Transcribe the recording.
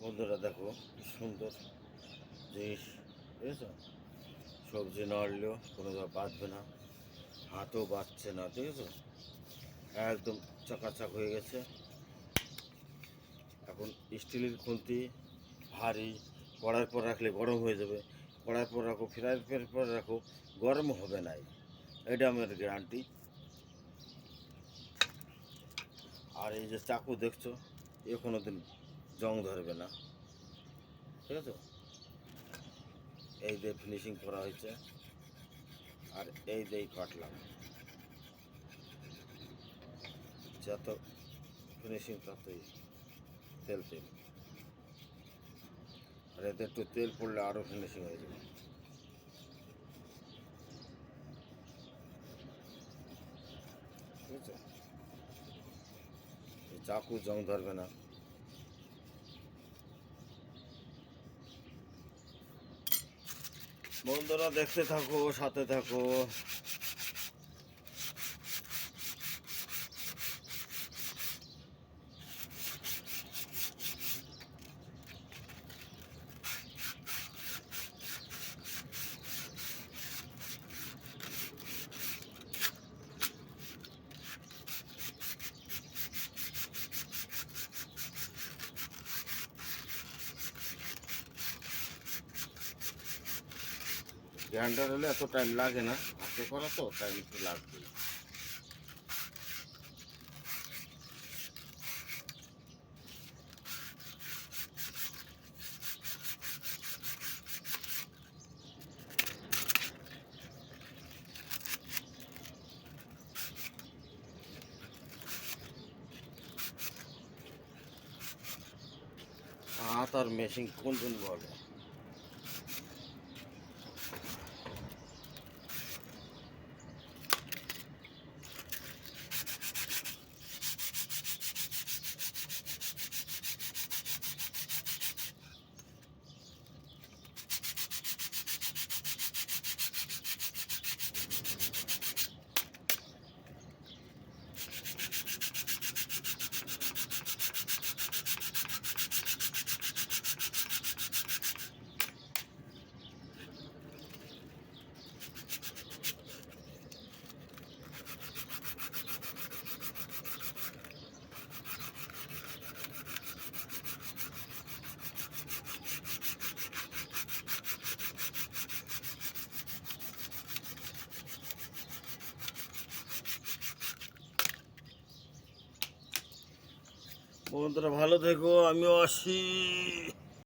বন্ধুরা দেখো কি সুন্দর জিনিস, বুঝেছো? সবজি নাড়লেও কোনো বাঁধবে না, হাতও বাঁধছে না, দেখেছো? একদম চাকাচাক হয়ে গেছে। এখন স্টিলের খুন্তি ভারী, কড়ার পর রাখলে গরম হয়ে যাবে, কড়ার পর রাখো, ফ্রাইয়ের পর রাখো, গরম হবে না, এটা আমার গ্যারান্টি। আর এই যে চাকু দেখছো, এ কোনো দিন জং ধরবে না, ঠিক আছে? এই দিয়ে ফিনিশিং করা হয়েছে, আর এই দিয়েই কাটলাম, যত ফিনিশিং ততই তেল তেল। আর এতে একটু তেল পড়লে আরও ফিনিশিং হয়ে যাবে। ঠিক আছে, চাকু জং ধরবে না। বন্ধুরা দেখতে থাকো, সাথে থাকো। গ্রাইন্ডার হলে এত টাইম লাগে না, হাতে করা তো টাইম একটু লাগবে। হাত আর মেশিন কোন বলে? বন্ধুরা ভালো থেকো, আমিও আসি।